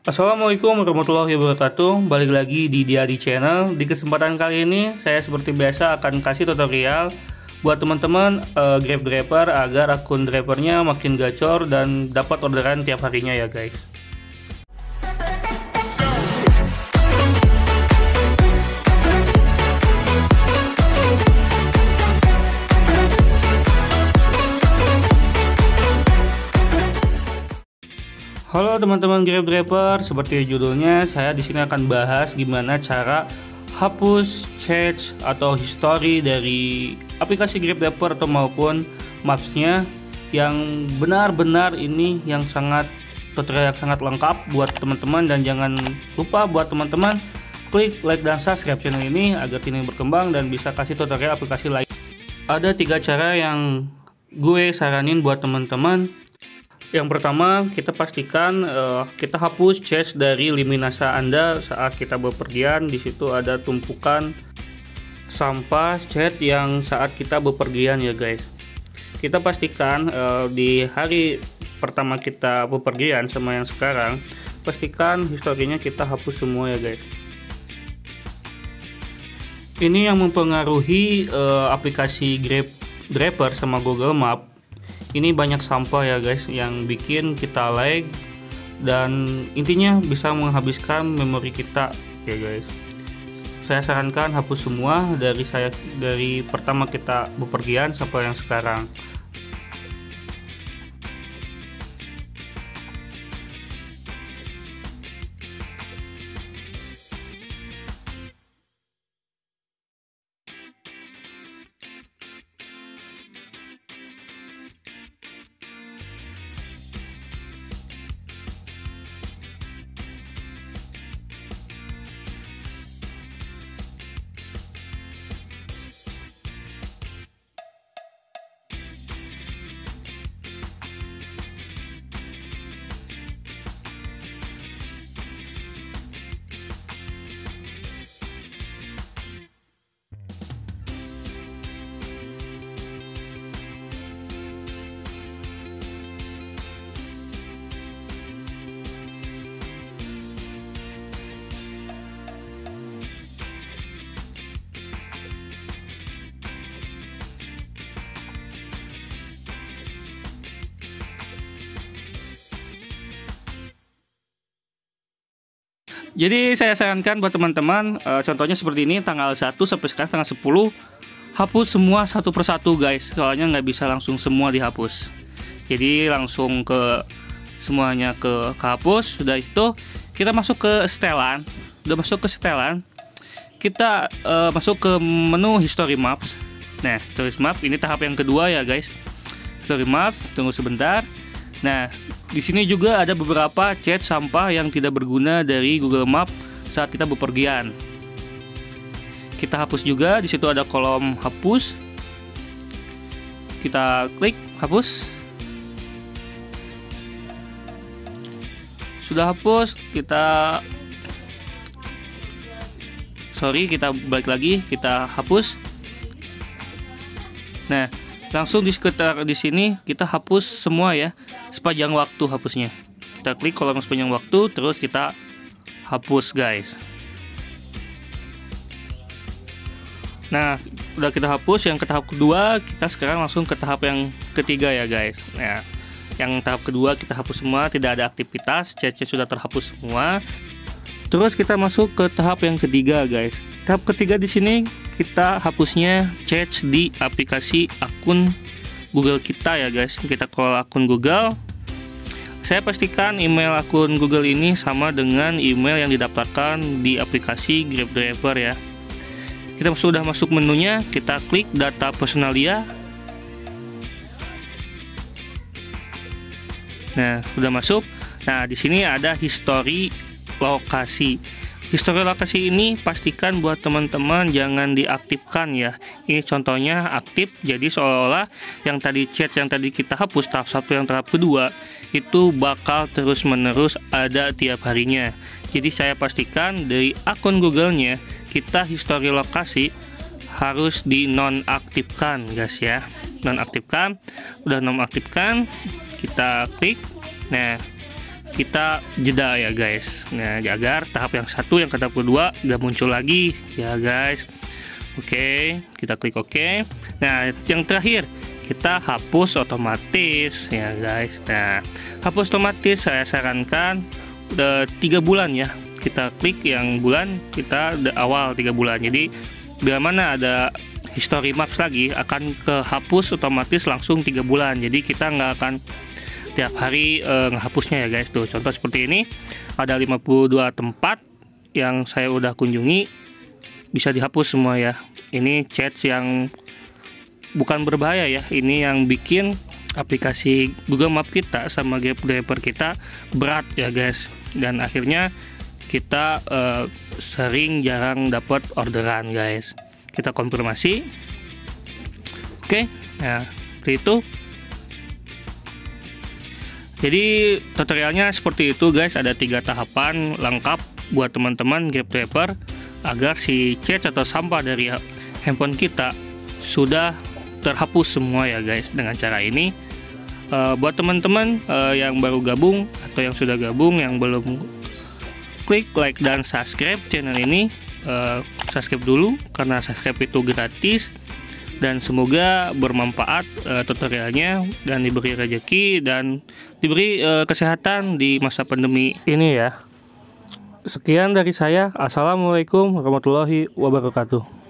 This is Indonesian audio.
Assalamualaikum warahmatullahi wabarakatuh. Balik lagi di Diadi Channel. Di kesempatan kali ini saya seperti biasa akan kasih tutorial buat teman-teman Grab driver agar akun drivernya makin gacor dan dapat orderan tiap harinya ya guys. Halo teman-teman Grab driver, seperti judulnya saya di sini akan bahas gimana cara hapus chat atau history dari aplikasi Grab driver atau maupun Maps-nya yang benar-benar ini yang sangat tutorial yang sangat lengkap buat teman-teman, dan jangan lupa buat teman-teman klik like dan subscribe channel ini agar channel berkembang dan bisa kasih tutorial aplikasi lain. Ada 3 cara yang gue saranin buat teman-teman. Yang pertama, kita pastikan kita hapus chat dari lini NASA Anda saat kita bepergian. Di situ ada tumpukan sampah chat yang saat kita bepergian ya guys. Kita pastikan di hari pertama kita bepergian sama yang sekarang, pastikan historinya kita hapus semua ya guys. Ini yang mempengaruhi aplikasi Grab driver sama Google Map. Ini banyak sampah ya guys yang bikin kita lag dan intinya bisa menghabiskan memori kita ya guys. Saya sarankan hapus semua dari pertama kita bepergian sampai yang sekarang. Jadi saya sarankan buat teman-teman, contohnya seperti ini, tanggal 1 sampai sekarang tanggal 10, hapus semua satu persatu guys, soalnya nggak bisa langsung semua dihapus. Jadi langsung ke semuanya ke hapus. Sudah itu kita masuk ke setelan. Udah masuk ke setelan, kita masuk ke menu history maps. Nah, history map ini tahap yang kedua ya guys. History map, tunggu sebentar. Nah, di sini juga ada beberapa chat sampah yang tidak berguna dari Google Map saat kita bepergian. Kita hapus juga. Di situ ada kolom hapus. Kita klik hapus. Sudah hapus, kita balik lagi, kita hapus. Nah, langsung di sekitar di sini kita hapus semua ya, sepanjang waktu hapusnya. Kita klik kolom sepanjang waktu, terus kita hapus guys. Nah, udah kita hapus yang ke tahap kedua, kita sekarang langsung ke tahap yang ketiga ya guys. Nah, yang tahap kedua kita hapus semua, tidak ada aktivitas, chatnya sudah terhapus semua. Terus kita masuk ke tahap yang ketiga guys. Tahap ketiga di sini kita hapusnya chat di aplikasi akun Google kita ya guys. Kita call akun Google. Saya pastikan email akun Google ini sama dengan email yang didaftarkan di aplikasi Grab driver ya. Kita sudah masuk menunya, kita klik data personalia. Nah, sudah masuk. Nah, di sini ada history lokasi. History lokasi ini pastikan buat teman-teman jangan diaktifkan ya. Ini contohnya aktif, jadi seolah-olah yang tadi chat yang tadi kita hapus tahap 1 yang tahap kedua itu bakal terus-menerus ada tiap harinya. Jadi saya pastikan dari akun Google-nya kita history lokasi harus dinonaktifkan guys ya. Nonaktifkan, udah nonaktifkan, kita klik. Nah, kita jeda ya guys. Nah, agar tahap yang satu, yang ke tahap kedua gak muncul lagi ya guys. Oke, kita klik oke. Nah, yang terakhir kita hapus otomatis ya guys. Nah, hapus otomatis saya sarankan udah 3 bulan ya. Kita klik yang bulan, kita awal 3 bulan. Jadi bila mana ada history maps lagi akan kehapus otomatis langsung 3 bulan. Jadi kita nggak akan tiap hari ngehapusnya ya guys. Tuh contoh seperti ini, ada 52 tempat yang saya udah kunjungi bisa dihapus semua ya. Ini chat yang bukan berbahaya ya, ini yang bikin aplikasi Google Map kita sama Grab kita berat ya guys. Dan akhirnya kita sering jarang dapat orderan guys. Kita konfirmasi. Oke, nah seperti itu. Jadi tutorialnya seperti itu guys. Ada 3 tahapan lengkap buat teman-teman Grab driver agar si cache atau sampah dari handphone kita sudah terhapus semua ya guys. Dengan cara ini buat teman-teman yang baru gabung atau yang sudah gabung yang belum klik like dan subscribe channel ini, subscribe dulu karena subscribe itu gratis. Dan semoga bermanfaat tutorialnya dan diberi rezeki dan diberi kesehatan di masa pandemi ini ya. Sekian dari saya. Assalamualaikum warahmatullahi wabarakatuh.